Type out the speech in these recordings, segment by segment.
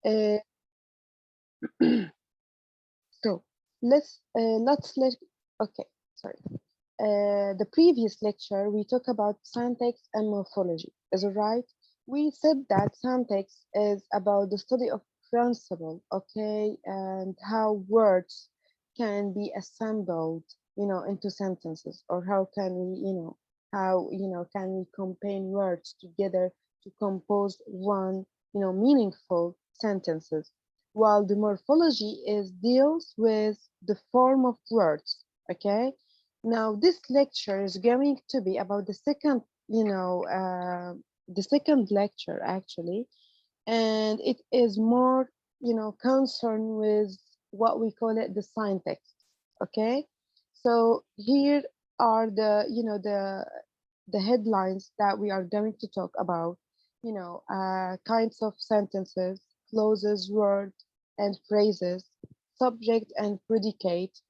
Uh, so let's okay, sorry. The previous lecture we talked about syntax and morphology. Is it right? We said that syntax is about the study of principle, okay, and how words can be assembled, into sentences, or how can we, can we combine words together to compose one, meaningful sentences. While the morphology deals with the form of words, okay. Now this lecture is going to be about the second, the second lecture actually, and it is more, concerned with what we call it the syntax. Okay, so here are the, the headlines that we are going to talk about. Kinds of sentences, clauses, words, and phrases, subject and predicate,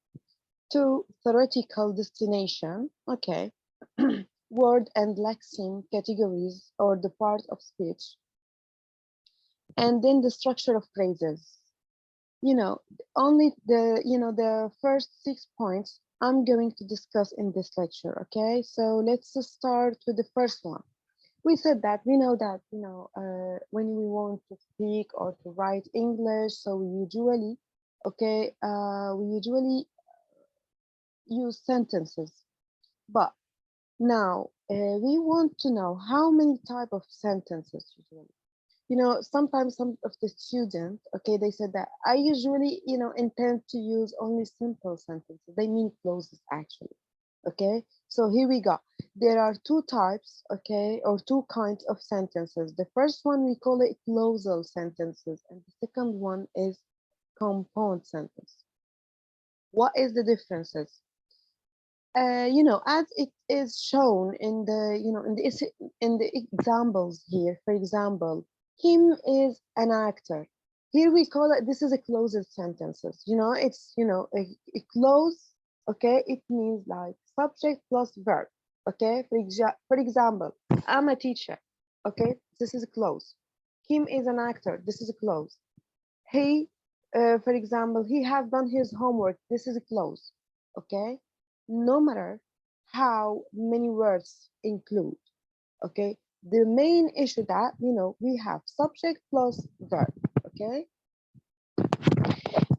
to theoretical destination, okay, word and lexeme categories or the part of speech, and then the structure of phrases. Only the, the first 6 points I'm going to discuss in this lecture, okay? So let's start with the first one. We said that we know that, when we want to speak or to write English, so we usually, okay, we usually use sentences. But now we want to know how many type of sentences usually. Sometimes some of the students, okay, they said that I usually, intend to use only simple sentences. They mean clauses actually. Okay, so here we go. There are two types, okay, or two kinds of sentences. The first one we call it clausal sentences, and the second one is compound sentence. What is the differences? As it is shown in the, in the examples here. For example, him is an actor. Here we call it, this is a closed sentences. It's, a clause, okay? It means like subject plus verb, okay? For example, I'm a teacher, okay? This is a clause. Him is an actor. This is a clause. He, for example, he has done his homework. This is a clause, okay? No matter how many words include, okay? The main issue that, we have subject plus verb, okay?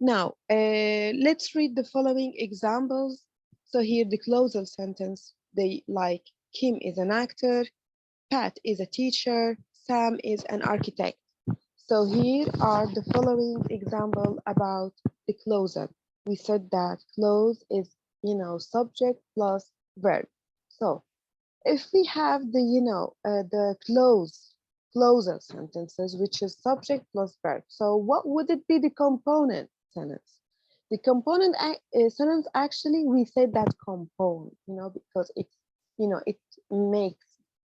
Now, let's read the following examples. So here the clausal sentence, they like Kim is an actor, Pat is a teacher, Sam is an architect. So here are the following example about the clausal. We said that clause is, subject plus verb. So if we have the, the clausal sentences, which is subject plus verb. So what would it be the component sentence? The component sentence, actually, we said that compound, because it's, it makes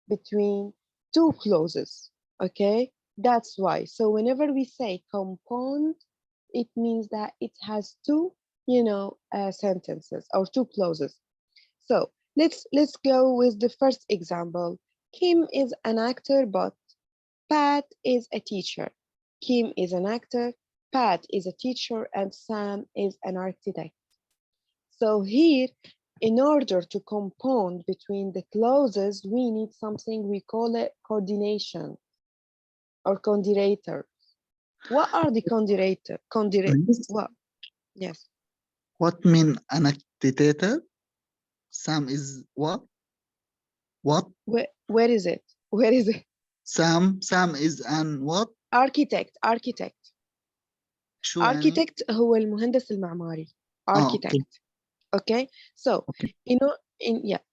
between two clauses, okay? That's why. So whenever we say compound, it means that it has two, sentences or two clauses. So let's go with the first example. Kim is an actor, but Pat is a teacher. Kim is an actor, Pat is a teacher, and Sam is an architect. So here, in order to compound between the clauses, we need something we call it coordination or condirators. What are the what? Yes. What mean annotator? Sam is what? What? Where is it? Where is it? Sam is an what? Architect. شو يعني؟ Architect هو المهندس المعماري. Architect. Okay. So, okay.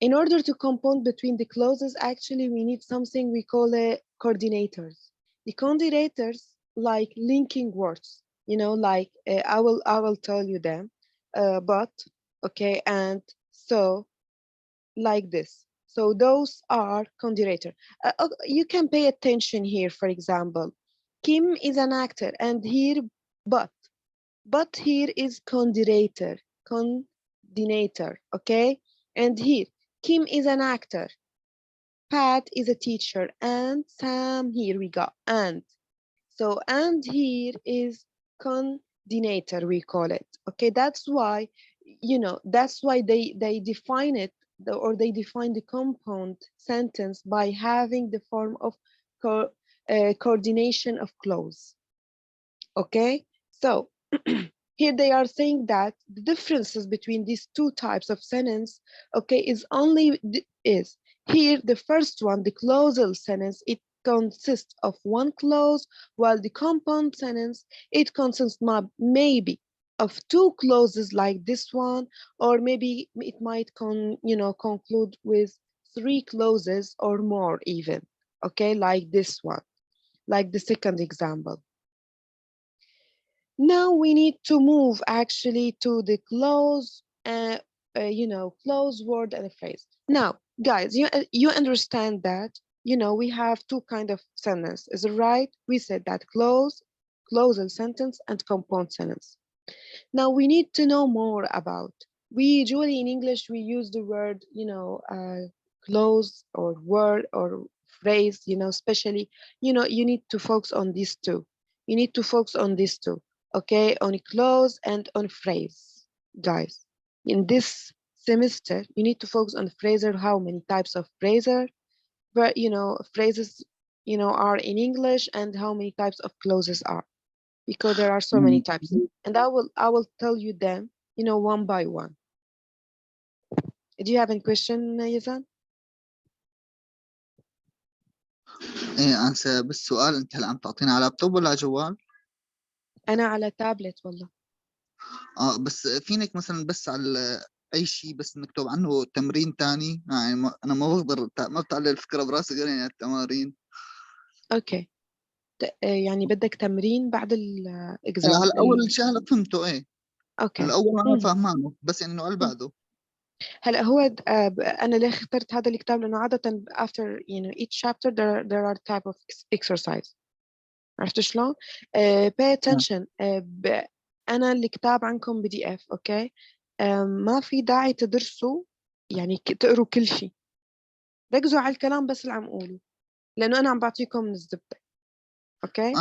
in order to compound between the clauses, actually, we need something we call it coordinators. The coordinators like linking words. Like I will tell you them. But okay, and so like this. So those are coordinator. You can pay attention here. For example, Kim is an actor, and here but here is coordinator. Okay, and here Kim is an actor, Pat is a teacher, and Sam, here we go, and So, and here is condenator, we call it. Okay, that's why, that's why they define it, or they define the compound sentence by having the form of coordination of clause. Okay, so here they are saying that the differences between these two types of sentence, okay, is here the first one, the clausal sentence, it consists of one clause, while the compound sentence, it consists maybe of two clauses like this one, or maybe it might conclude with three clauses or more even, okay, like this one, like the second example. Now we need to move actually to the clause, clause, word, and a phrase. Now, guys, you understand that, we have two kind of sentence, is it right? We said that clause, clausal sentence, and compound sentence. Now we need to know more about. We usually in English we use the word, clause or word or phrase, especially, you need to focus on these two. You need to focus on these two, okay, on clause and on phrase, guys. In this semester, you need to focus on phraser, how many types of phraser, but phrases, are in English, and how many types of clauses are, because there are so many types, and I will tell you them, one by one. Do you have any question, Yazan? ايه انسى بس سؤال، انت هل عم تعطينا على لابتوب ولا على جوال؟ انا على تابلت والله. بس فينك مثلا بس على اي شيء بس نكتب عنه تمرين تاني، يعني انا ما بقدر ما بتعلق الفكره براسي غير يعني التمارين. اوكي، يعني بدك تمرين بعد هلا الاكزام اول شيء هلا فهمته ايه، اوكي. الاول انا فاهمانه بس يعني انه قال بعده. هلا هو انا ليه اخترت هذا الكتاب، لانه عاده after each chapter there are type of exercise. عرفت شلون؟ pay attention. انا الكتاب عندكم PDF، اوكي. ما في داعي تدرسوا، يعني تقروا كل شيء، ركزوا على الكلام بس اللي عم اقوله، لانه انا عم بعطيكم من الزبده، اوكي.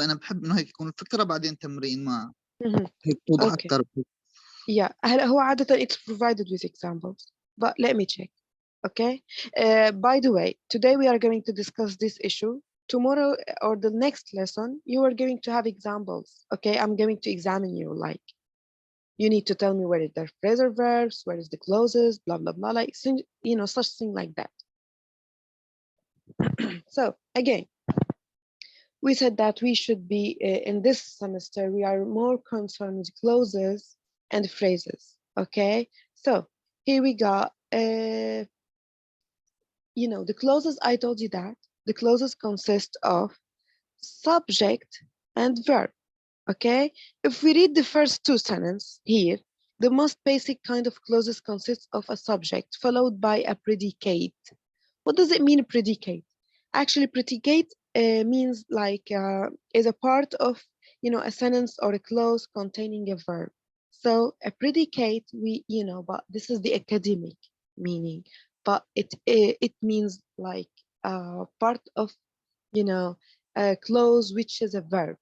انا بحب انه هيك يكون الفكره بعدين تمرين، ما مهم. هيك توضح اوكي. اكثر. هلا هو عاده it's provided with examples, but let me check. Okay. By the way, today we are going to discuss this issue. Tomorrow or the next lesson, you are going to have examples. Okay, I'm going to examine you. Like, you need to tell me where is the phrasal verbs, where is the clauses, blah blah blah, like such thing like that. So again, we said that we should be in this semester we are more concerned with clauses and phrases. Okay, so here we go. The clauses, I told you that the clauses consist of subject and verb. Okay, if we read the first two sentences here, the most basic kind of clauses consists of a subject followed by a predicate. What does it mean, predicate? Actually, predicate means like is a part of a sentence or a clause containing a verb. So a predicate, but this is the academic meaning, but it means like part of a clause which is a verb.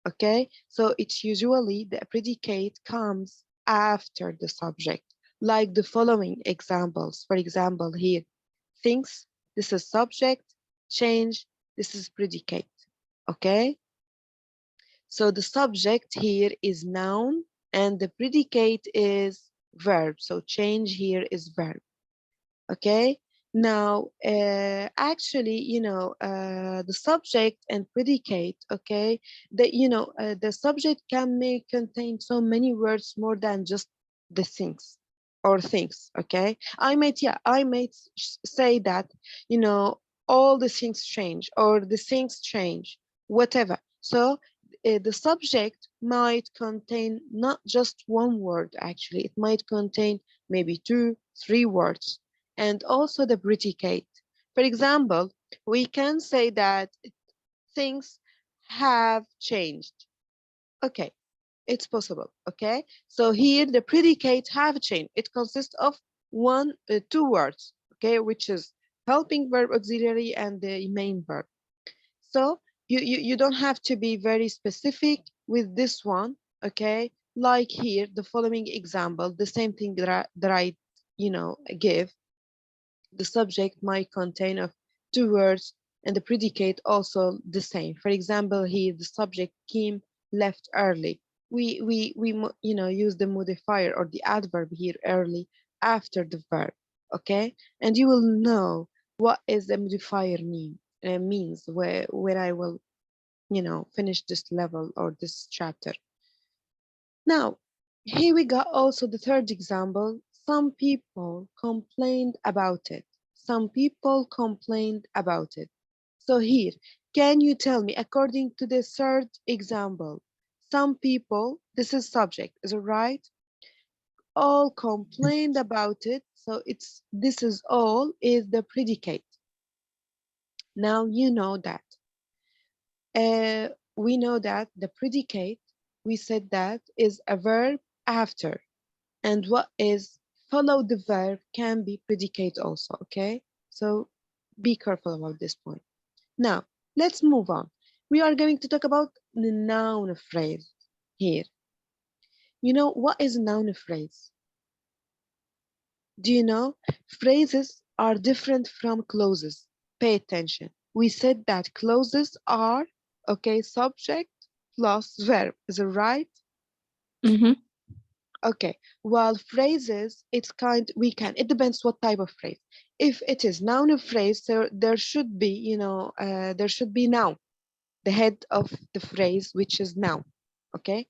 Okay, so it's usually the predicate comes after the subject, like the following examples. For example, here, things, this is subject, change, this is predicate. Okay, so the subject here is noun and the predicate is verb, so change here is verb. Okay, now actually the subject and predicate, okay, the subject may contain so many words more than just the things or things. Okay, I might say that all the things change or the things change, whatever. So the subject might contain not just one word, actually it might contain maybe 2-3 words, and also the predicate. For example, we can say that things have changed. Okay, it's possible. Okay, so here the predicate have changed, it consists of 2 words, okay, which is helping verb auxiliary and the main verb. So you don't have to be very specific with this one, okay? Like here, the following example, the same thing that I give. The subject might contain of 2 words and the predicate also the same. For example, here the subject came left early. We use the modifier or the adverb here early after the verb, okay? And you will know what is the modifier means when I will finish this level or this chapter. Now, here we got also the third example. Some people complained about it. Some people complained about it. So here, can you tell me, according to the third example, some people, this is subject, is it right? All complained about it. So this is all is the predicate. Now you know that. We know that the predicate, we said that is a verb after, and what is follow the verb can be predicate also, okay? So be careful about this point. Now, let's move on. We are going to talk about the noun phrase here. You know, what is a noun phrase? Do you know? Phrases are different from clauses. Pay attention. We said that clauses are, okay, subject plus verb. Is it right? Mm-hmm. Okay, while phrases, it depends what type of phrase. If it is noun phrase, so there should be, there should be noun, the head of the phrase, which is noun, okay?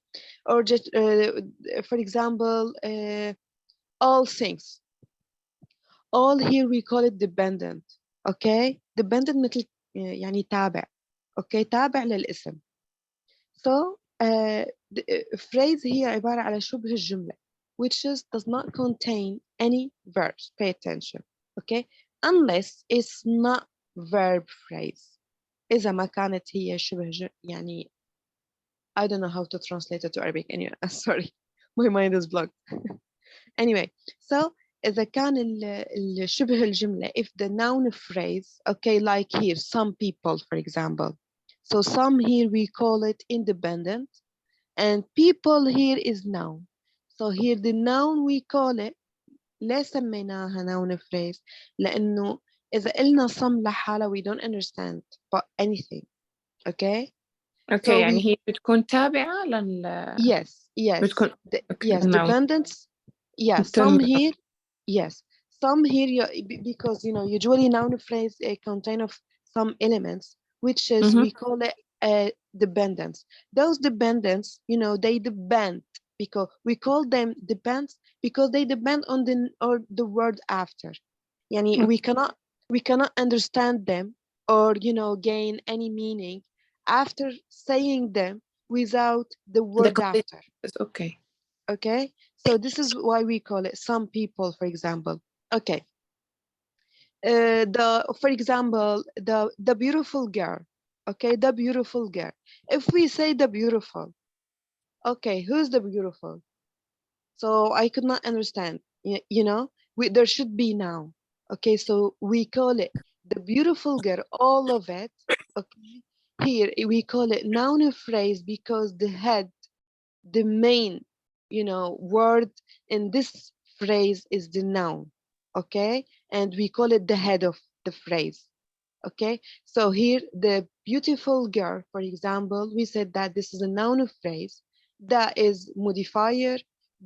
Or just, for example, all things. All here we call it dependent, okay? Dependent مثل يعني تابع, okay? تابع للاسم. So, phrase هي عبارة على شبه الجملة, which does not contain any verbs. Pay attention, okay? Unless it's not verb phrase. إذا ما كانت هي شبه يعني I don't know how to translate it to Arabic. Anyway, sorry, my mind is blocked. Anyway, so إذا كان الشبه الجملة, if the noun phrase, okay, like here, some people, for example. So some here we call it independent, and people here is noun. So here the noun we call it, ليه سميناها noun phrase؟ لأنه إذا قلنا some لحالة we don't understand but anything, okay? اوكي So يعني هي بتكون تابعة لل yes بتكون yes no. dependence, yeah, some here, yes, some here because usually noun phrase contain of some elements, which is we call it dependence. Those dependents, they depend because we call them depends because they depend on the word after. Yani we cannot understand them or gain any meaning after saying them without the word after. Okay. Okay, so this is why we call it some people, for example. Okay, for example, the beautiful girl. Okay, the beautiful girl. If we say the beautiful, okay, who's the beautiful? So I could not understand. There should be now. Okay, so we call it the beautiful girl. All of it. Okay, here we call it noun phrase because the head, the main word in this phrase is the noun, okay? And we call it the head of the phrase, okay? So here the beautiful girl, for example, we said that this is a noun phrase that is modifier.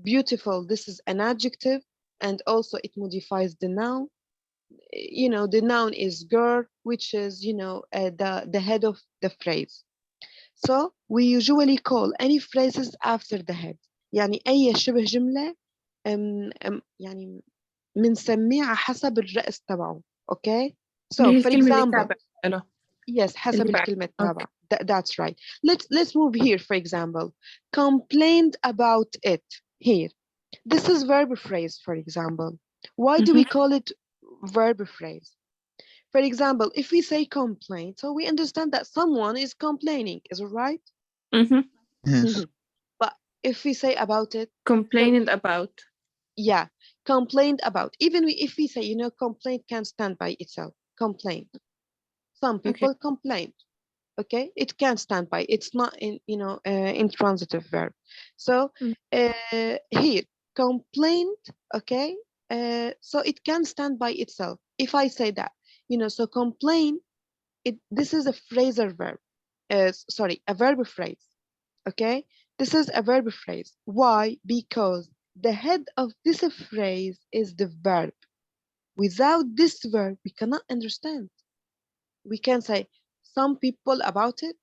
Beautiful, this is an adjective, and also it modifies the noun. The noun is girl, which is the head of the phrase. So we usually call any phrases after the head. يعني أي شبه جملة يعني بنسميها حسب الرأس تبعه. Okay? So for example, yes, حسب الكلمة تابع. That's right. Let's move here. For example, complained about it. Here, this is verb phrase. For example, why do we call it verb phrase? For example, if we say complaint, so we understand that someone is complaining, is it right? Yes. But if we say about it, complaining about, yeah, complained about. Even if we say, complaint can stand by itself. Complaint. Some people complain. Okay, it can stand by. It's not in, you know, intransitive verb. So here, complained, okay, so it can stand by itself. If I say that, you know, so complain, this is a phrasal verb. Sorry, a verb phrase. Okay, this is a verb phrase. Why? Because the head of this phrase is the verb. Without this verb, we cannot understand. We can say some people about it.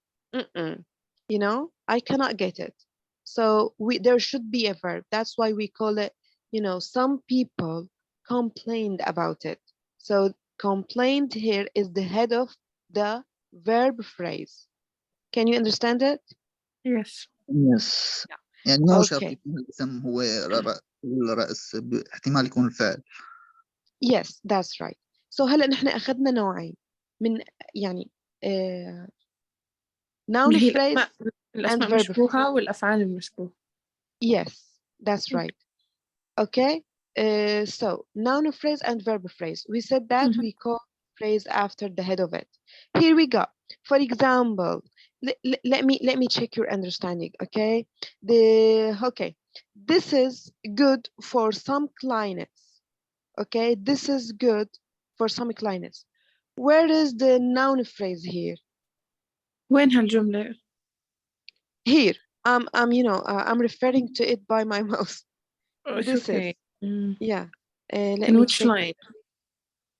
You know, I cannot get it. So there should be a verb. That's why we call it, you know, some people complained about it. So complained here is the head of the verb phrase. Can you understand it? Yes. يس يعني مو شرط Okay. يكون الاسم هو الرأس، احتمال يكون الفعل. Yes, that's right. So هلا نحن أخذنا نوعين من يعني noun هي phrase and الأسماء verb phrase. مشبوهة والأفعال المشبوهة. Yes, that's right. Okay. So noun phrase and verb phrase. We said that we call phrase after the head of it. Here we go. For example, let me check your understanding. Okay. Okay. This is good for some clients. Okay. This is good for some clients. Where is the noun phrase here? وين هالجملة؟ Here. You know, I'm referring to it by my mouse. It's This okay. is, yeah. Let In me which check. line?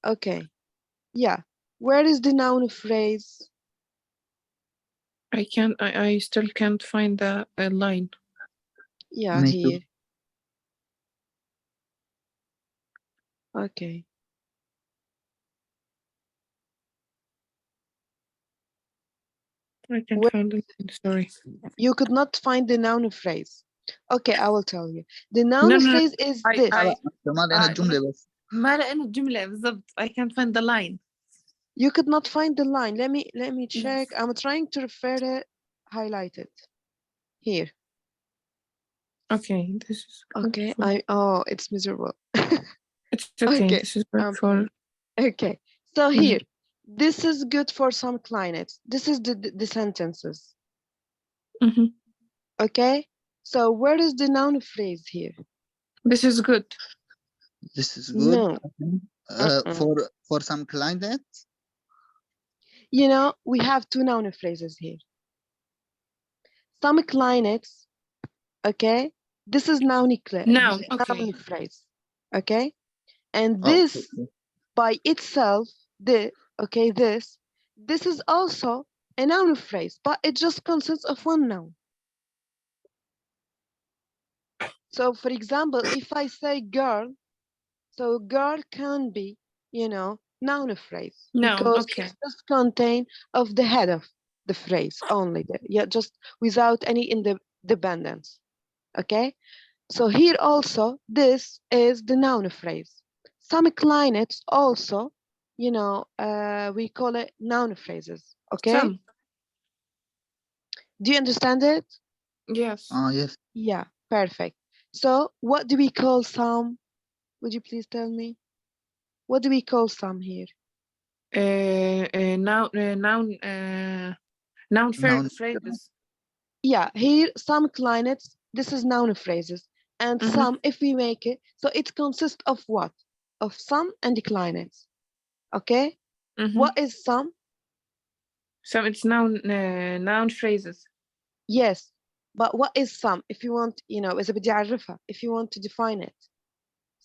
Okay. Yeah. Where is the noun phrase? I still can't find the line. Yeah, Me too. here. Okay. I can't Where- find it. Sorry. You could not find the noun phrase. Okay, I will tell you. The noun No, no, phrase is this. لا ما لقينا الجملة بس. ما لقينا الجملة بالضبط. I can't find the line. You could not find the line. Let me check. I'm trying to refer it highlighted. Here. Okay, this is Okay. for... It's miserable. It's okay. Okay. This is for... Okay. So here, this is good for some clients. This is the sentences. Okay. So where is the noun phrase here? This is good. This is good. No. For some clients. You know, we have two noun phrases here. Some clients, okay? This is noun Okay. phrase, okay? And this by itself, this is also a noun phrase, but it just consists of one noun. So for example, if I say girl, so girl can be, you know, noun phrase because it just contain of the head of the phrase only, just without any independence. Okay, so here also this is the noun phrase. Some clients also, you know, we call it noun phrases. Okay, Some. do you understand it? Yes. Yes. Yeah, perfect. So what do we call some? Would you please tell me? What do we call some here? Noun phrases. Yeah, here some clients, this is noun phrases, and some, if we make it, so it consists of what? Of some and clients. Okay? What is some? So it's noun phrases. Yes, but what is some? If you want, you know, إذا بدي أعرفها, if you want to define it.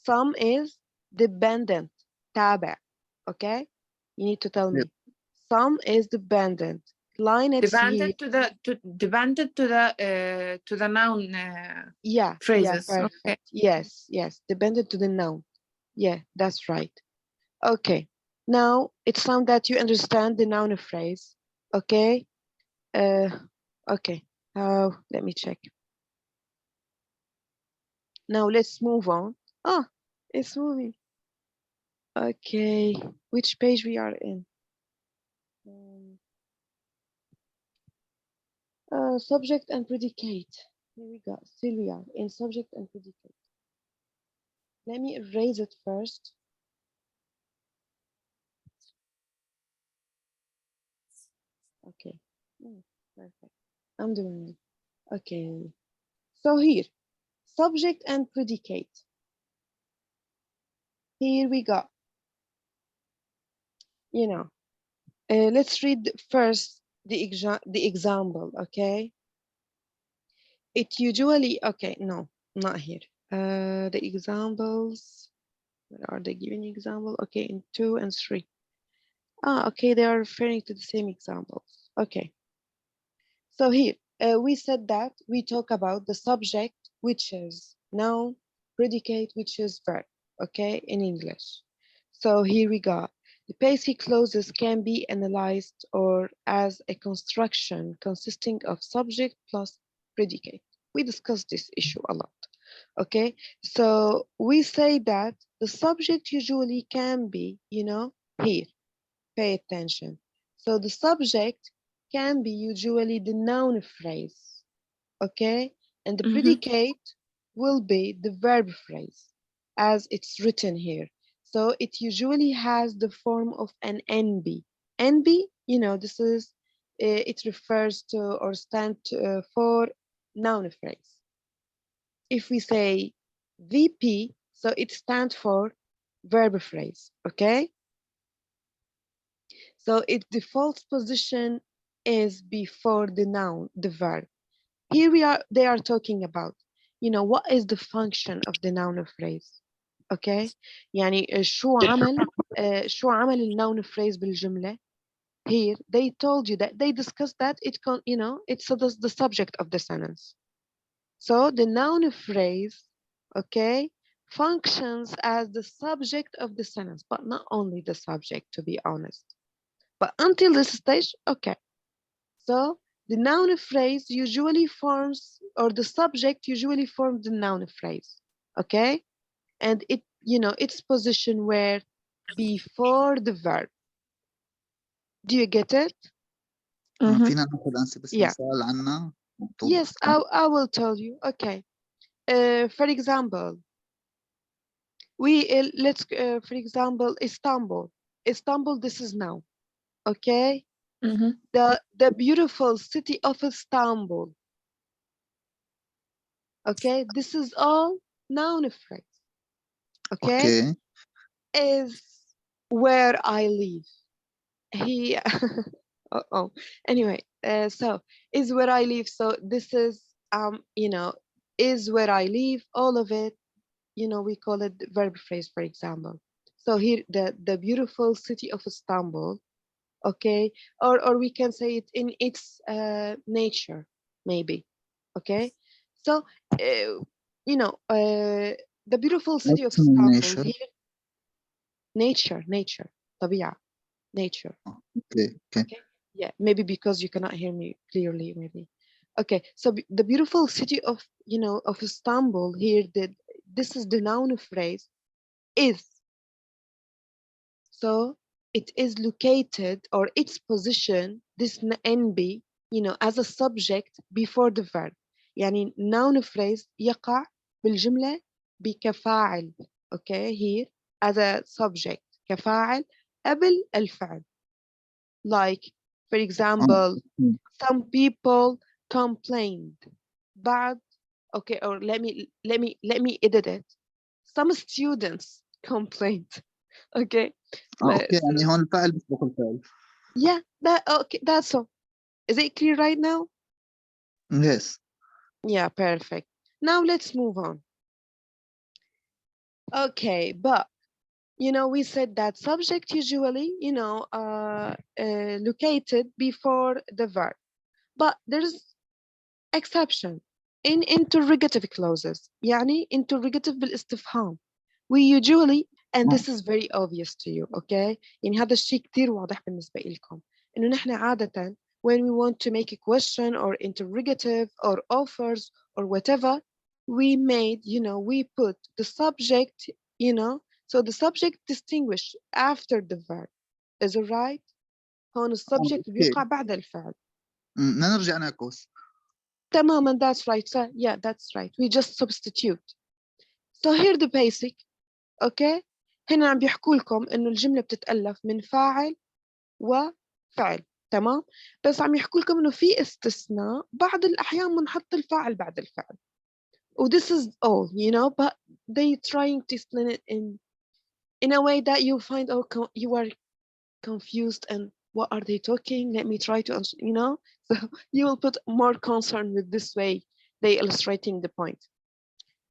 Some is dependent, تابع. Okay? You need to tell me. Some is dependent. Dependent to the noun phrases. Yeah, perfect. Okay. Yes, dependent to the noun. Yeah, that's right. Okay. Now it sounds that you understand the noun phrase. Okay. Okay. Let me check. Now let's move on. Oh, it's moving. Okay. Which page we are in? Subject and predicate. Here we go. Still we are in subject and predicate. Let me erase it first. Okay. Perfect. I'm doing it. Okay. So here, subject and predicate. Here we go. You know, let's read first the example, okay? It usually, okay, no, not here. The examples, where are they giving example? Okay, in 2 and 3. Okay, they are referring to the same examples. Okay. So here, we said that we talk about the subject, which is noun, predicate, which is verb, okay, in English. So here we go. The basic clauses can be analyzed or as a construction consisting of subject plus predicate. We discussed this issue a lot, okay? So we say that the subject usually can be, you know, here, pay attention. So the subject can be usually the noun phrase, okay? And the predicate will be the verb phrase as it's written here. So it usually has the form of an NB. NB, you know, this is, it refers to or stands for noun phrase. If we say VP, so it stands for verb phrase, okay? So its default position is before the noun, the verb. Here they are talking about, you know, what is the function of the noun phrase, okay? يعني شو عمل الnoun phrase بالجملة? Here they told you that they discussed that you know, it's the subject of the sentence. So the noun phrase, okay, functions as the subject of the sentence, but not only the subject, to be honest. But until this stage, okay. So the noun phrase usually forms, or the subject usually forms the noun phrase, okay? And it, you know, its position where before the verb. Do you get it? فينا ناخذ أنسة بس Yeah. مثال عنها. Yes, I will tell you. Okay. For example, let's for example, Istanbul. Istanbul, this is now. Okay. The beautiful city of Istanbul. Okay, this is all noun phrase. Okay, is where I live. He oh anyway, so is where I live. So this is you know, is where I live, all of it, you know, we call it verb phrase, for example. So here the beautiful city of Istanbul, okay, or we can say it in its nature, maybe. Okay, so you know, the beautiful city of Istanbul here, nature, طبيعة, nature. Okay. Yeah, maybe because you cannot hear me clearly, maybe. Okay, so the beautiful city of, you know, of Istanbul here, this is the noun phrase, is. So it is located, or its position, this NB, you know, as a subject before the verb. يعني noun phrase يقع بالجملة بكفاعل. Okay, here as a subject كفاعل قبل الفعل. Like, for example, some people complained. بعد, okay, or let me edit it. Some students complained. Okay. اوكي يعني هون الفعل بيسبق الفعل. Yeah, okay, that's all. Is it clear right now? Yes. Yeah, perfect. Now let's move on. Okay, but you know, we said that subject usually, you know, located before the verb, but there's exception in interrogative clauses. يعني interrogative بالاستفهام. We usually, and this is very obvious to you, okay? يعني هذا الشيء كتير واضح بالنسبة لكم إنه نحن عادة when we want to make a question or interrogative or offers or whatever, we made, you know, we put the subject, you know, so the subject distinguished after the verb. Is it right? هون السبجكت بيقع بعد الفعل. نرجع نعكس. تماما, that's right. So yeah, that's right. We just substitute. So here the basic. Okay. هنا عم بيحكوا لكم إنه الجملة بتتألف من فاعل وفعل. تمام. بس عم يحكوا لكم إنه في استثناء بعض الأحيان بنحط الفاعل بعد الفعل. this is all, you know, but they trying to explain it in a way that you find, oh, you are confused and what are they talking? Let me try to answer, you know. So you will put more concern with this way they illustrating the point.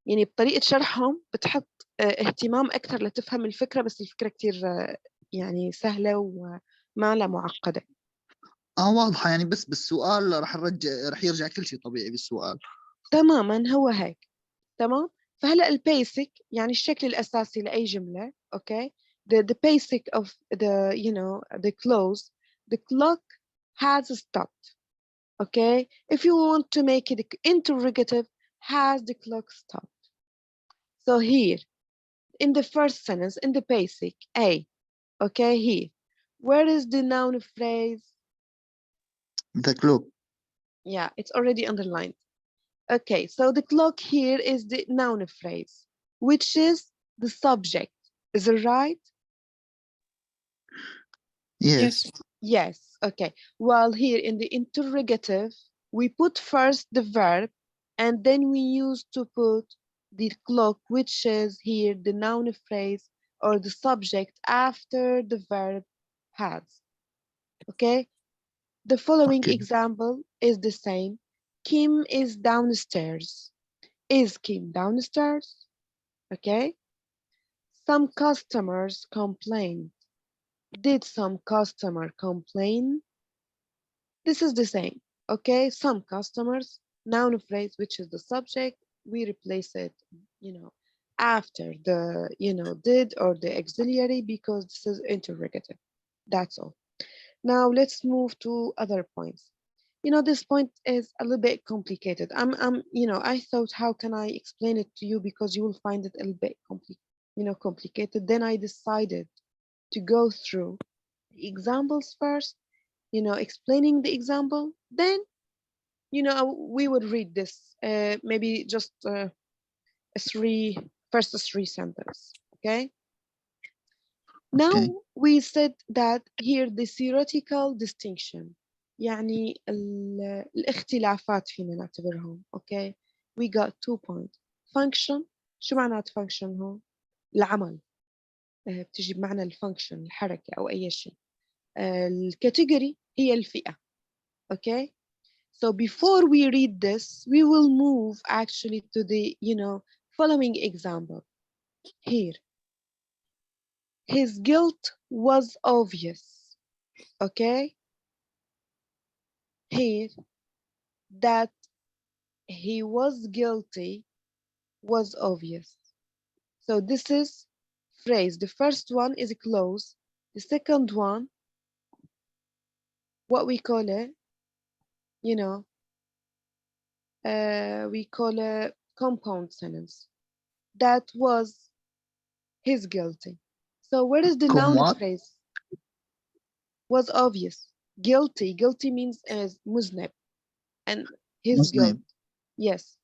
يعني بطريقة شرحهم بتحط اهتمام أكثر لتفهم الفكرة، بس الفكرة كتير يعني سهلة وما لا معقدة. واضحة يعني، بس بالسؤال رح يرجع كل شيء طبيعي بالسؤال. تماما هو هيك. تمام. فهلا البيسك يعني الشكل الأساسي لأي جملة. okay, the basic of the, you know, the clause, the clock has stopped. okay, if you want to make it interrogative, has the clock stopped? So here in the first sentence, in the basic A, okay, here, where is the noun phrase? The clock. Yeah, it's already underlined. Okay, so the clock here is the noun phrase, which is the subject. Is it right? Yes. Yes, okay. While here in the interrogative, we put first the verb, and then we use to put the clock, which is here the noun phrase or the subject after the verb has. Okay? The following example is the same. Kim is downstairs. Is Kim downstairs? Okay? Some customers complained. Did some customer complain? This is the same. Okay? Some customers, noun phrase, which is the subject, we replace it, you know, after the, you know, did or the auxiliary because this is interrogative. That's all. Now let's move to other points. You know, this point is a little bit complicated. You know, I thought, how can I explain it to you because you will find it a little bit complicated. Then I decided to go through the examples first, you know, explaining the example. Then, you know, we would read this, maybe just first three sentences. Okay. Now we said that here the theoretical distinction يعني الاختلافات فينا نعتبرهم. okay, we got 2 points. function، شو معنات function هون؟ العمل، بتجي بمعنى الفانكشن الحركة أو أي شيء. الكاتيجوري هي الفئة. okay, so before we read this we will move actually to the, you know, following example. Here his guilt was obvious. okay, here that he was guilty was obvious. So this is phrase. The first one is a clause. The second one, what we call it, you know, we call a compound sentence. That was his guilty. So where is the noun phrase? Was obvious. Guilty. Guilty means as muznib. And his guilt. Yes.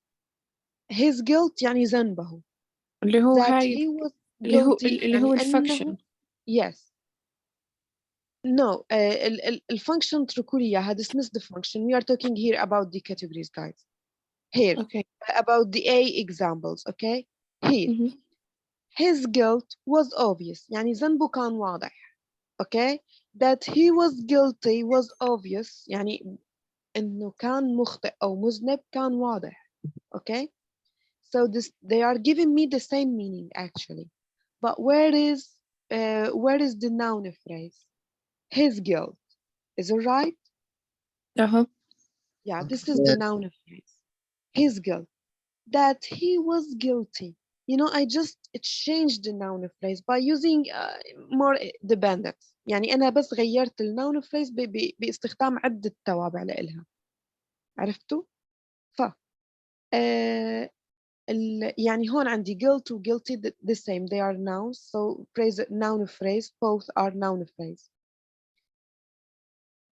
His guilt يعني ذنبه. اللي هو that هاي he was guilty اللي هو الفانكشن. Yes. No, الفانكشن اتركوا لي اياها. Dismiss the function. We are talking here about the categories, guys. Here, okay. About the A examples, okay? Here, his guilt was obvious. يعني ذنبه كان واضح. Okay? That he was guilty was obvious. يعني إنه كان مخطئ أو مذنب كان واضح. Okay? So they are giving me the same meaning actually. But where is the noun phrase? His guilt. Is it right? Yeah, this is the noun phrase. His guilt. That he was guilty. You know, I just changed the noun phrase by using more dependents. يعني أنا بس غيرت الnoun phrase باستخدام عدة توابع لإلها. عرفتوا؟ ف يعني هون عندي guilt و guilty the same. They are nouns. So noun phrase, both are noun phrase.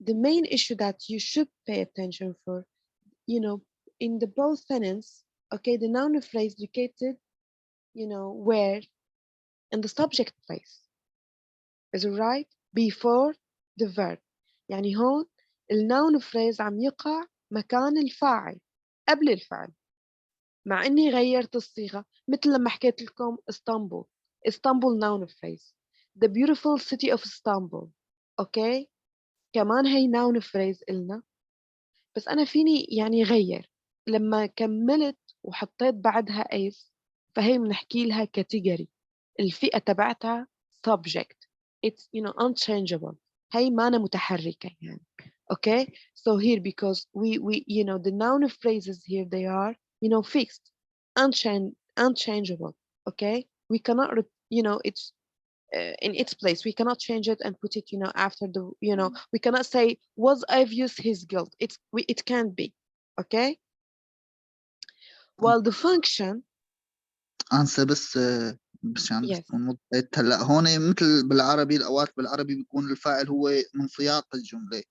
The main issue that you should pay attention for, you know, in the both sentence, okay, the noun phrase located, you know, where? In the subject place. Is it right? Before the verb. يعني هون النون phrase عم يقع مكان الفاعل قبل الفعل، مع إني غيرت الصيغة. مثل لما حكيت لكم اسطنبول، اسطنبول noun phrase. the beautiful city of Istanbul. أوكي، كمان هي noun phrase إلنا، بس أنا فيني يعني غير. لما كملت وحطيت بعدها is، فهي بنحكي لها category، الفئة تبعتها subject. it's unchangeable، هي مانا متحركة يعني. okay. so here, because we the noun phrases here, they are fixed, unchangeable. okay, we cannot it's in its place. We cannot change it and put it after the we cannot say was obvious his guilt. It can't be. okay. while the function أنسى بس عشان yes تكون وضحت. هلا هون مثل بالعربي، الأوقات بالعربي بيكون الفاعل هو من سياق الجملة.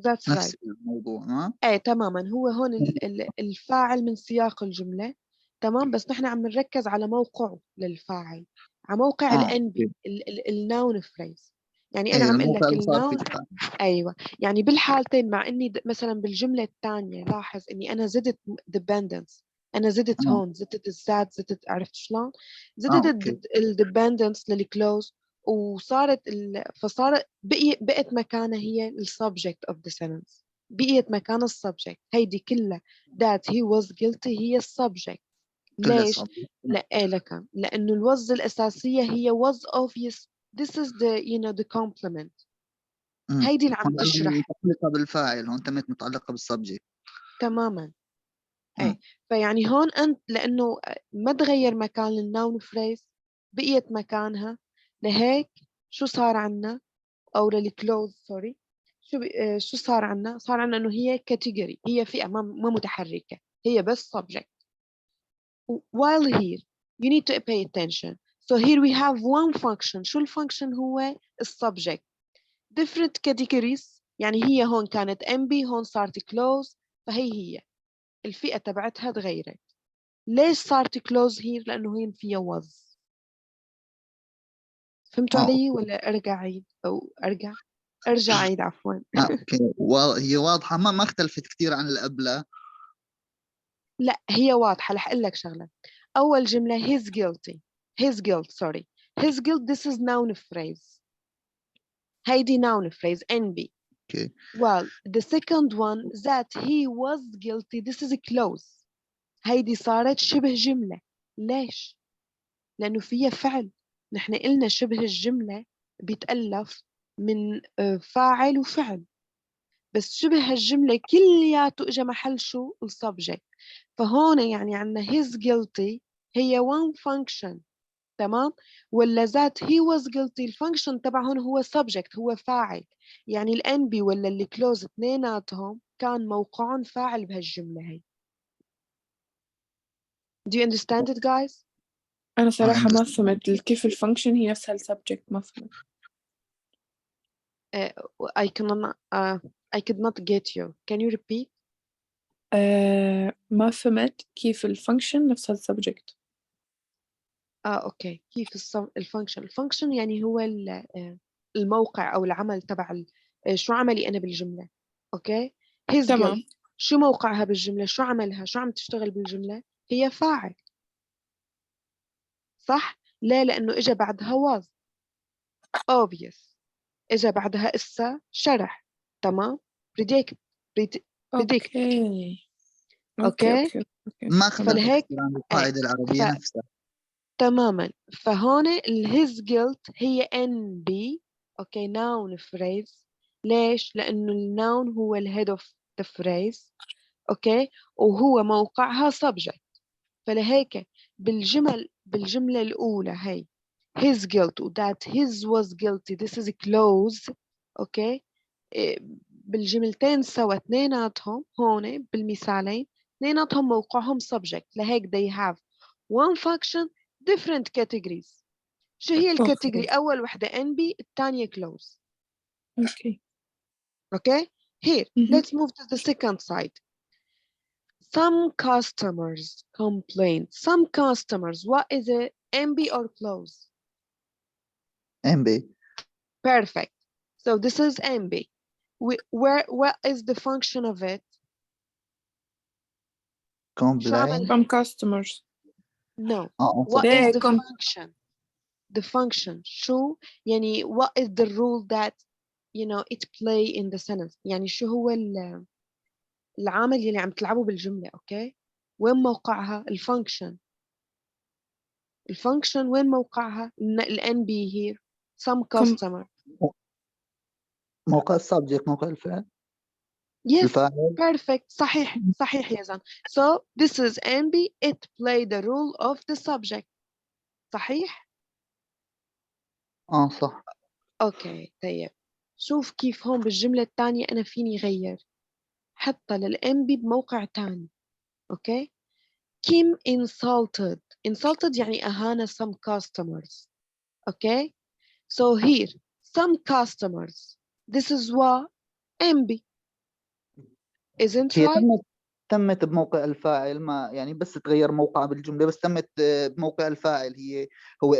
that's نفس right. الموضوع ما؟ ايه تماما، هو هون الفاعل من سياق الجملة. تمام، بس نحن عم نركز على موقعه للفاعل، على موقع الانبي النون فريز. يعني انا ايه عم اقول الموقع لك اللي صار فيه النون. الفاعل. ايوه، يعني بالحالتين، مع اني مثلا بالجملة الثانية لاحظ اني انا زدت dependence. انا زدت هون، زدت الذات، زدت، عرفت شلون؟ اوكي. زدت الديبندنس للكلوز، وصارت فصارت بقت مكانها هي السبجكت of the sentence. بقيت مكان السبجكت هيدي كلها. that he was guilty هي السبجكت. كلها ليش؟ صعب. لا لك، لأنه الوز الأساسية هي was obvious. this is the complement. هيدي اللي عم هون لأنه تشرح متعلقة بالفاعل، هون تمت متعلقة بالسبجكت. تماما. ايه، فيعني هون أنت لأنه ما تغير مكان النون فريز، بقيت مكانها. لهيك شو صار عنا؟ أو للكلوز سوري. شو صار عنا؟ صار عنا إنه هي category، هي فئة ما متحركة، هي بس subject. while here you need to pay attention. So here we have one function. شو الفانكشن؟ هو السبجكت. different categories، يعني هي هون كانت MB، هون صارت close، فهي الفئة تبعتها تغيرت. ليش صارت close here؟ لأنه هي فيها was. فهمتوا علي ولا أرجع عيد أو أرجع عيد عفوا. اوكي. هي واضحة، ما اختلفت كثير عن اللي قبلها. لا هي واضحة. رح أقول لك شغلة. أول جملة his guilty، his guilt sorry his guilt this is noun phrase. هيدي noun phrase NB. okay. Well, the second one that he was guilty this is a clause. هيدي صارت شبه جملة. ليش؟ لأنه فيها فعل. نحن قلنا شبه الجملة بيتألف من فاعل وفعل، بس شبه الجملة كلياته إجا محل شو؟ السبجكت. فهون يعني عنا his guilty هي one function. تمام، ولا ذات he was guilty الفانكشن تبعهم هو subject، هو فاعل. يعني الانبي ولا الكلوز اثنيناتهم كان موقعهم فاعل بهالجملة هي. Do you understand it guys؟ أنا صراحة ما فهمت كيف الفانكشن هي نفسها السبجكت، ما فهمت. I could not get you. Can you repeat؟ ما فهمت كيف الفانكشن نفسها السبجكت. اوكي. كيف الفانكشن يعني هو الموقع او العمل تبع شو عملي انا بالجمله. اوكي. his تمام. guilt شو موقعها بالجمله؟ شو عملها؟ شو عم تشتغل بالجمله؟ هي فاعل. صح؟ ليه؟ لانه اجى بعدها was obvious، اجى بعدها اسا شرح. تمام. predict. اوكي اوكي. ما اختلفت فلهيك كثير عن القاعدة العربية نفسها. تماما. فهون his guilt هي NB. اوكي، noun phrase. ليش؟ لأنه النون هو الهيد of the phrase. اوكي، وهو موقعها subject. فلهيك بالجملة الأولى هي his guilt و that his was guilty this is close. اوكي. بالجملتين سوا اثنيناتهم هون بالمثالين اثنيناتهم موقعهم subject. لهيك they have one function different categories. شو هي الكاتيجوري؟ أول وحدة NB، الثانية close. اوكي. Okay. Here let's move to the second side. Some customers complain. Some customers, what is it? NB or close? MB. Perfect. So this is NB. what is the function of it شو عمل from customers. no اه what is the Come. function the function شو يعني what is the rule that you know it play in the sentence يعني شو هو العامل اللي عم تلعبه بالجملة أوكي وين موقعها الفانكشن وين موقعها ال NB here some customer موقع السبجكت موقع الفعل yes الفاعل perfect صحيح يا زن so this is NB it play the role of the subject صحيح صح اوكي طيب شوف كيف هون بالجملة الثانية أنا فيني غير حتى للMB بموقع تاني اوكي Kim insulted يعني أهانة some customers okay so here some customers this is what MB isn't هي right تمت بموقع الفاعل ما يعني بس تغير موقع بالجملة بس تمت بموقع الفاعل هو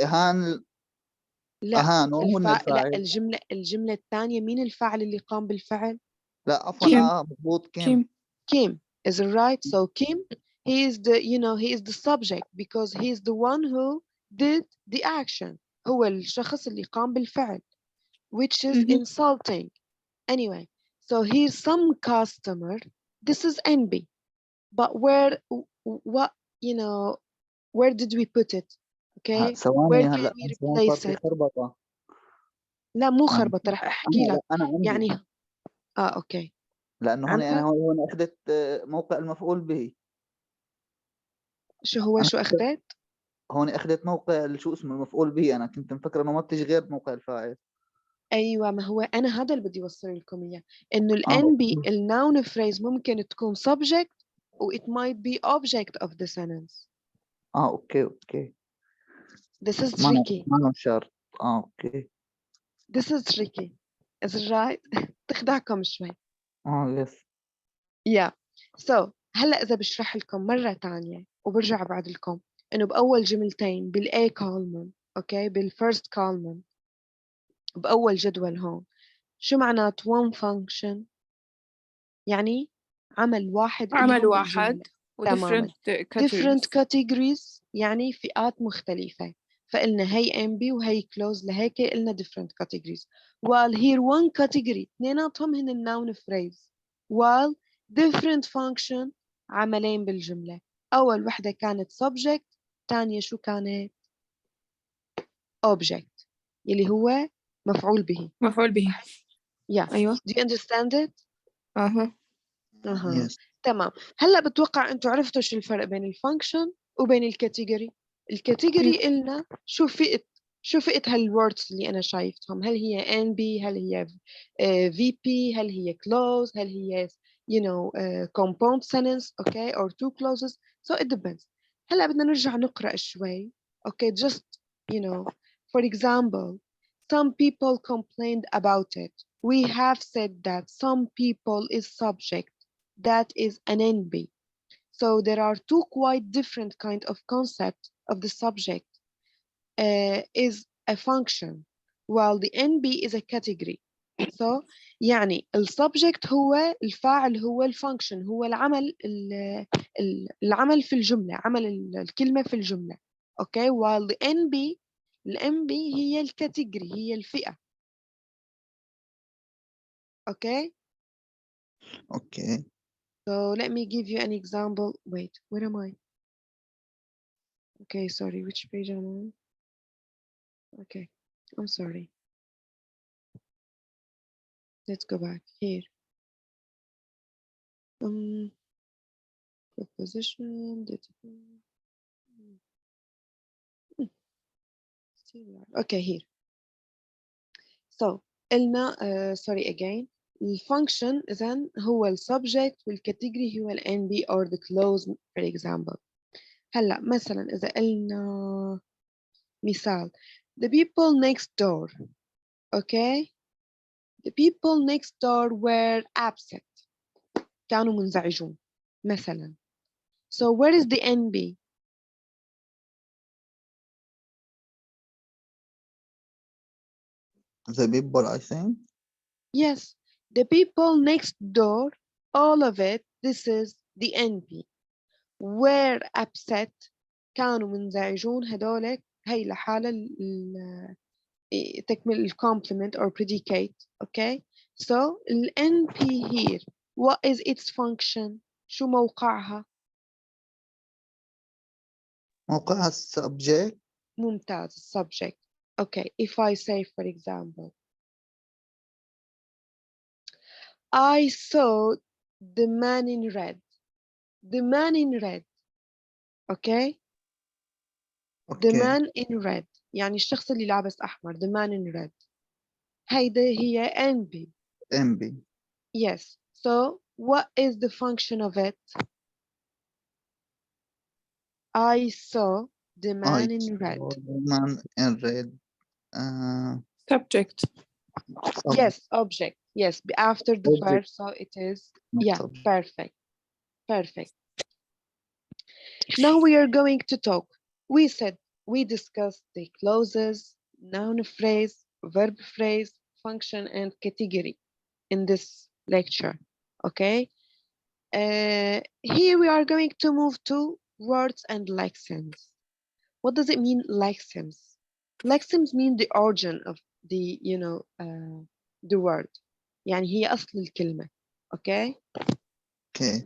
لا أهانه هن لا الفاعل الجملة الثانية مين الفاعل اللي قام بالفعل لا عفوا كيم. مضبوط كيم Kim is it right so Kim he is the subject because he is the one who did the action هو الشخص اللي قام بالفعل which is insulting anyway so here's some customer this is NB but what where did we put it okay ثواني where can هلا we صار replace في it خربطة لا مو يعني خربطة رح احكي لك أنا عندي يعني اوكي لأنه هون أنا عندك هون أخذت موقع المفعول به شو هو أنا شو اخذت هون أخذت موقع شو اسمه المفعول به أنا كنت مفكر إنه ما بتيجي غير موقع الفاعل ايوه ما هو انا هذا اللي بدي اوصل لكم اياه انه ال أوكي. NB النون phrase ممكن تكون subject و it might be object of the sentence أوكي this is ما tricky ما شرط أوكي this is tricky is it right تخدعكم شوي يس yeah so هلا اذا بشرح لكم مره تانية وبرجع بعد لكم انه باول جملتين بالاي كولمن اوكي بالفيرست كولمن باول جدول هون شو معنات one function يعني عمل واحد اللي عمل هون واحد بالجملة و تماما different different categories. categories يعني فئات مختلفة فقلنا هي MB وهي close لهيك قلنا different categories while here one category اثنيناتهم هن الnoun phrase while different function عملين بالجملة أول وحدة كانت subject ثانية شو كانت object يلي هو مفعول به مفعول به. yeah أيوة. do you understand it يس تمام هلا بتوقع انتم عرفتوا شو الفرق بين الفانكشن وبين الكاتيجوري الكاتيجوري قلنا شو فئة هالوردز اللي انا شايفتهم هل هي NB هل هي VP هل هي close هل هي compound sentence okay or two clauses so it depends هلا بدنا نرجع نقرأ شوي okay just for example some people complained about it we have said that some people is subject that is an NB. So there are two quite different kind of concept of the subject is a function while the NB is a category. So يعني السبجكت هو الفاعل هو الفانكشن هو العمل في الجملة عمل الكلمة في الجملة okay while the NB الNB هي الكاتيجوري هي الفئة okay So let me give you an example. Wait, where am I? Okay, sorry, which page am I on? Okay, I'm sorry. Let's go back here. Preposition. Okay, here. So, قلنا sorry again. الفانكشن إذن هو السبجكت والكاتيجوري هو ال NB or the clause for example. هلا مثلا إذا قلنا مثال the people next door. Okay. The people next door were upset. كانوا منزعجون مثلا. So where is the NB? the people I think Yes, The people next door, all of it, this is the NP. Were upset, كانوا منزعجون هدولك. هي لحالة تكمل ال complement or predicate. Okay, so ال NP here, what is its function? شو موقعها؟ موقعها subject. ممتاز, subject. Okay, if I say for example, I saw the man in red. The man in red. Okay? The man in red. يعني الشخص اللي لابس أحمر. The man in red. هيدا هي NB. NB. Yes. So what is the function of it? I saw the man in red. The man in red. Subject. Yes, object. Yes, after the Object. verb, so it is. Yeah, Subject. perfect. Perfect. Now we are going to talk. We discussed the clauses, noun phrase, verb phrase, function, and category in this lecture. Okay. Here we are going to move to words and lexemes. What does it mean, lexemes? Lexemes mean the origin of the, the word. يعني هي أصل الكلمة. Okay. Okay.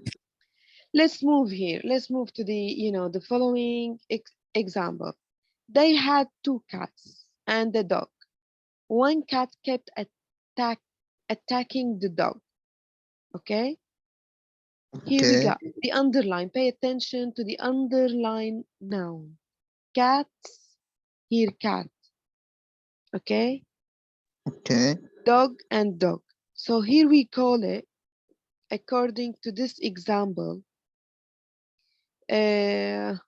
Let's move here. Let's move to the, the following example. They had 2 cats and a dog. One cat kept attacking the dog. Okay? Here we go. The underline. Pay attention to the underline noun. Cats. Here, cat. Okay? Okay. Dog and dog. So here we call it, according to this example, let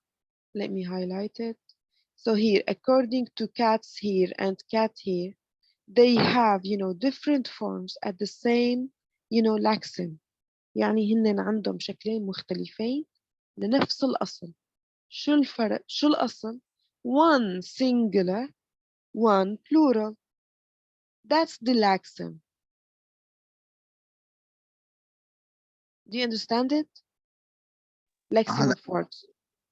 me highlight it. So here, according to cats here and cat here, they have, different forms at the same, lexeme. يعني هن عندهم شكلين مختلفين لنفس الأصل. شو الفرق؟ شو الأصل؟ One singular, one plural. That's the lexeme. Do you understand it? Lexeme of words.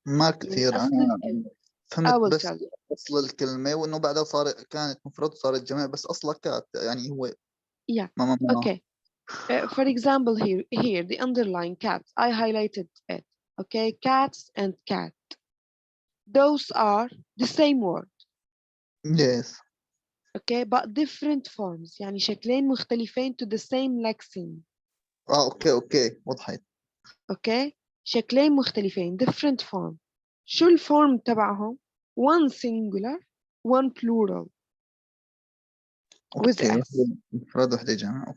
ما كثير أصل الكلمة. فهمت بس أصل الكلمة وإنه بعدها كانت مفرد صارت جمع بس أصلها كات يعني هو. Yeah. ما. Okay. For example, here the underline cats. I highlighted it. Okay, cats and cat. Those are the same word. Yes. Okay, but different forms. يعني شكلين مختلفين to the same lexeme. اوكي وضحت. Okay, شكلين مختلفين different form. شو الفورم تبعهم؟ One singular, one plural. With S. مفرد وحدة جمع.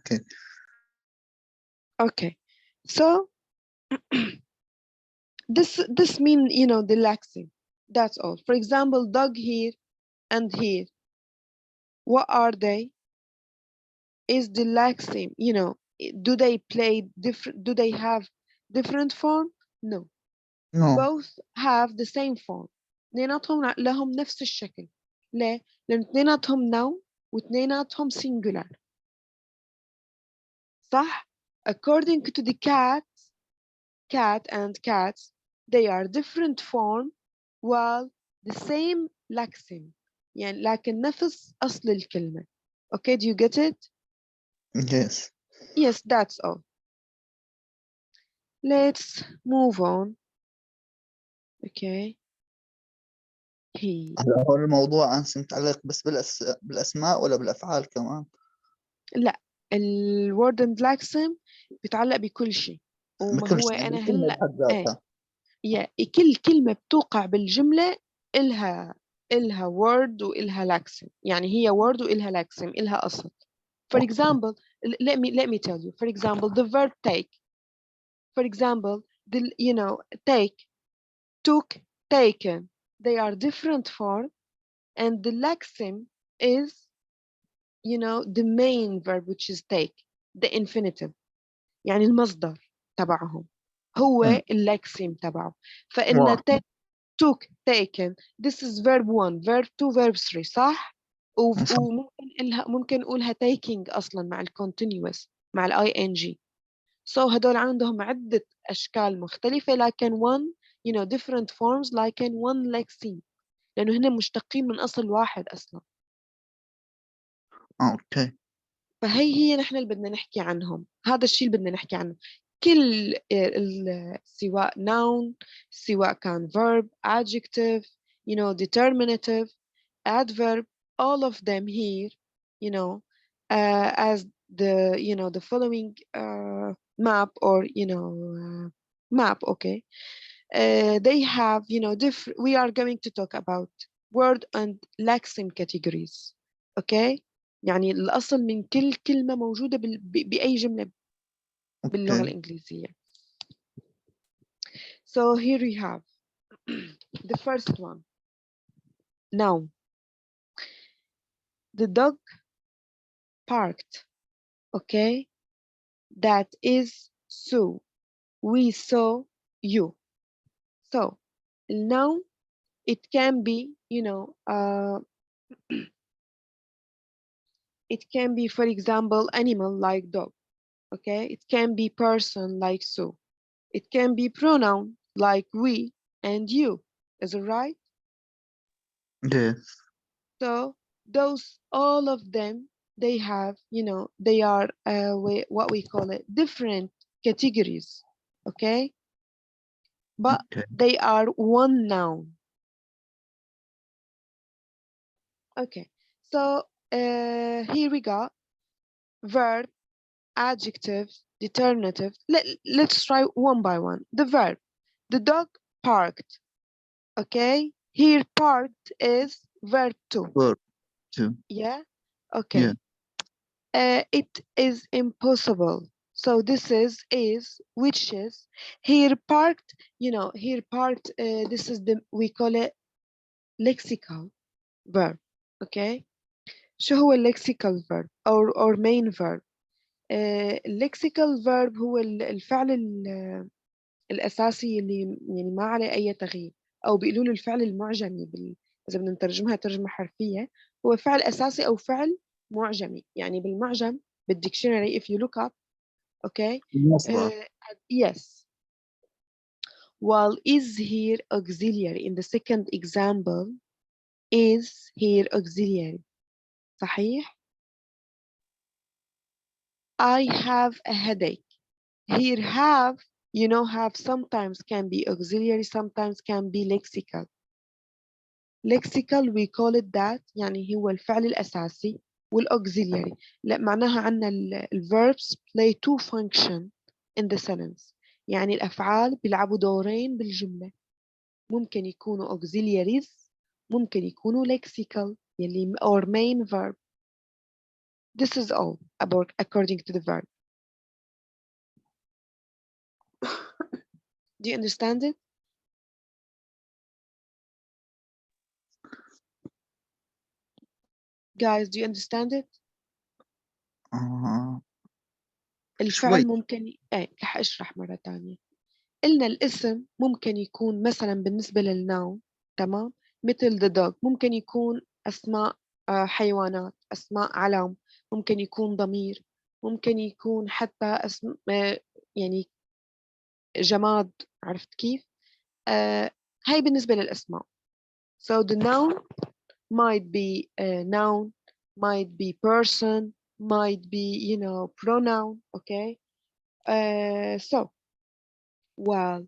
Okay, so this mean the lexeme. That's all. For example, dog here and here. What are they? Is the lexeme, do they play different? Do they have different form? No. Both have the same form. اثنيناتهم لهم نفس الشكل. ليه؟ لأن اثنيناتهم noun واثنيناتهم singular. صح؟ According to the cat and cats, they are different form while the same lexeme. يعني لكن نفس أصل الكلمة. Okay, do you get it? Yes. Yes, that's all. Let's move on. Okay. هلا هو الموضوع أنت متعلق بس بالأسماء ولا بالأفعال كمان؟ لا الورد اند lexeme بيتعلق بكل شيء. وما هو أنا هلا كل كلمة بتوقع بالجملة إلها word وإلها lexeme. يعني هي word وإلها lexeme إلها أصل. For example, let me tell you. For example, the verb take. For example, take, took, taken. They are different form, and the lexeme is, the main verb which is take, the infinitive. يعني المصدر تبعهم هو اللexeme تبعه. فإن take, took, taken, this is verb 1, verb 2, verb 3 صح؟ وممكن نقولها taking أصلا مع الcontinuous. مع ال ing. So هدول عندهم عدة أشكال مختلفة لكن different forms لكن one lexeme لأنه هن مشتقين من أصل واحد أصلا. اوكي. فهي نحن اللي بدنا نحكي عنهم، هذا الشيء اللي بدنا نحكي عنه. كل سواء noun سواء كان verb adjective determinative adverb all of them here as the following map or map. Okay, they have different. We are going to talk about word and lexeme categories. Okay, يعني الأصل من كل كلمة موجودة بأي جملة باللغة الإنجليزية. So here we have the first one. Now, the dog barked. Okay, that is so. We saw you. So, now it can be, it can be, for example, animal like dog. Okay, it can be person like so. It can be pronoun like we and you. Is it right? Yes. So those, all of them, they have, they are what we call it, different categories. Okay, but they are one noun. Okay, so here we go. Verb, adjective, determinative. Let's try one by one. The verb, the dog barked. Okay, here parked is verb 2. Verb 2. Yeah, okay. Yeah. It is impossible. So this is which is here parked. Here parked. This is we call it lexical verb. Okay. شو هو lexical verb or main verb؟ lexical verb هو الفعل الأساسي اللي يعني ما عليه أي تغيير، أو بيقولوا له الفعل المعجمي إذا بدنا نترجمها ترجمة حرفية، هو فعل أساسي أو فعل معجمي. يعني بالمعجم بالديكشنري if you look up okay yes. While is here auxiliary in the second example is here auxiliary. صحيح. I have a headache. Here have have sometimes can be auxiliary, sometimes can be lexical. Lexical we call it that يعني هو الفعل الأساسي والauxiliary. لا معناها عنا verbs play two function in the sentence. يعني الأفعال بيلعبوا دورين بالجملة، ممكن يكونوا auxiliaries ممكن يكونوا lexical يلي or main verb. This is all about according to the verb. Do you understand it? Guys, do you understand it? الفعل ممكن رح أشرح مرة تانية. قلنا الاسم ممكن يكون مثلا بالنسبة للنوم تمام مثل the dog، ممكن يكون أسماء حيوانات، أسماء علام، ممكن يكون ضمير، ممكن يكون حتى يعني جماد. عرفت كيف؟ هاي بالنسبة للأسماء. So the noun might be a noun, might be person, might be pronoun. Okay. So well,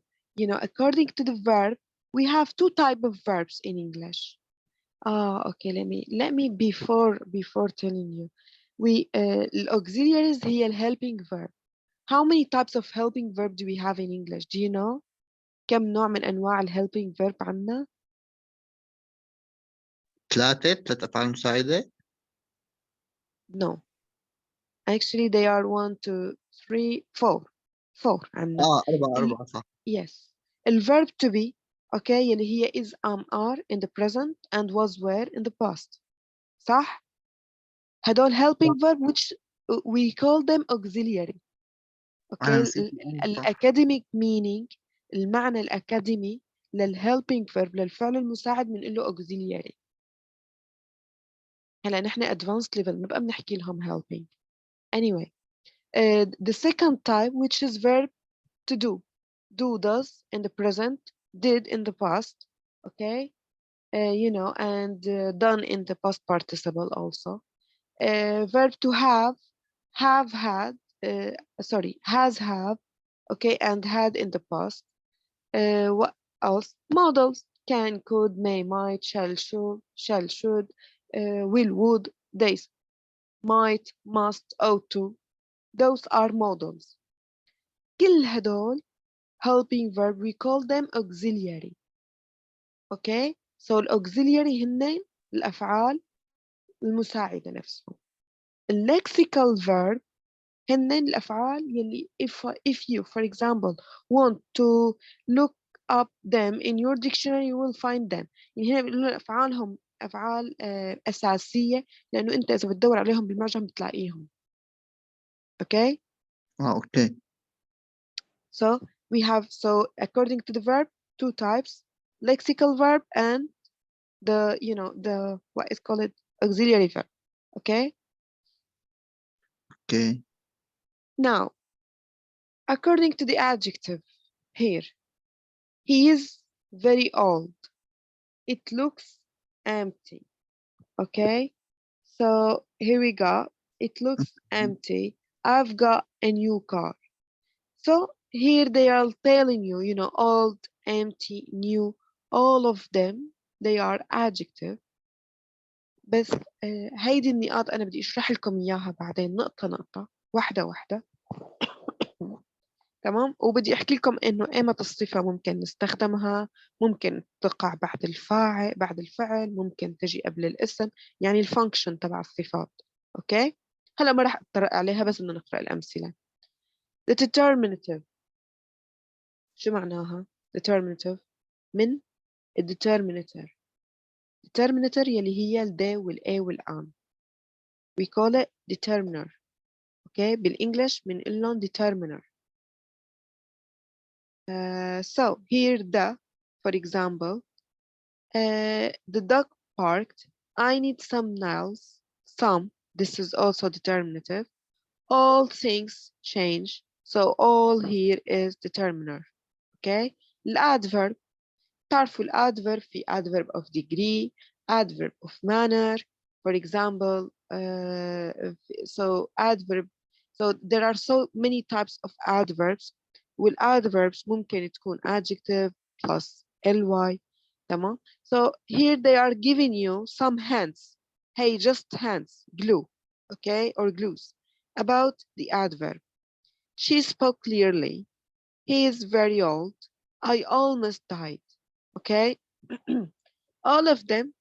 according to the verb, we have two types of verbs in English. Okay. Let me before telling you, we auxiliaries هي helping verb. How many types of helping verb do we have in English? Do you know? كم نوع من أنواع helping verb عنا؟ 3 أفعال مساعدة. No. Actually, they are 1, 2, 3, 4. 4 عنا. 4 صح. Yes. الverb to be okay يلي هي is are in the present and was were in the past. صح؟ هدول helping verb which we call them auxiliary. Okay. الacademic meaning المعنى الأكاديمي للhelping verb للفعل المساعد بنقول له auxiliary. هلا نحن advanced level نبقى بنحكي لهم helping. Anyway, The second type, which is verb to do. Do, does in the present, did in the past, okay? You know, and done in the past participle also. Verb to have had, sorry, has have, okay, and had in the past. What else? Models: can, could, may, might, shall, should, will, would, they might, must, ought to. Those are models. كل هدول helping verb we call them auxiliary. Okay, so الauxiliary هن الأفعال المساعدة نفسهم. lexical verb هن الأفعال يلي if you for example want to look up them in your dictionary you will find them. يعني هنا بيقولوا أفعالهم أفعال أساسية لأنه أنت إذا بتدور عليهم بالمعجم بتلاقيهم. Okay. اوكي. So we have, so according to the verb, two types: lexical verb and the, you know, the what is called auxiliary verb. Okay. اوكي. Now, according to the adjective here, he is very old. It looks empty. Okay. So here we go. It looks empty. I've got a new car. So here they are telling you, you know, old, empty, new, all of them, they are adjective. بس هيدي النقاط أنا بدي أشرح لكم إياها بعدين نقطة نقطة واحدة واحدة. تمام. وبدي أحكي لكم إنه إيمت الصفة ممكن نستخدمها، ممكن تقع بعد الفعل، ممكن تجي قبل الاسم، يعني الفانكشن تبع الصفات. أوكي. هلا ما راح أتطرق عليها بس بدنا نقرأ الأمثلة. The determinative شو معناها؟ determinative من determinator. determinator يلي هي ال they وال a وال an. we call it determiner. okay. بالإنجليش بنقول لهم determiner. So here the, for example, the dog barked. I need some nails. Some, this is also determinative. All things change. So all here is determiner. okay. الadverb تعرفوا الadverb في adverb of degree, adverb of manner, for example. So adverb, so there are so many types of adverbs. والadverbs ممكن تكون adjective plus ly. تمام. So here they are giving you some hints. Hey, just hints, glue, okay, or glues about the adverb. She spoke clearly. He is very old. I almost died. Okay. All of them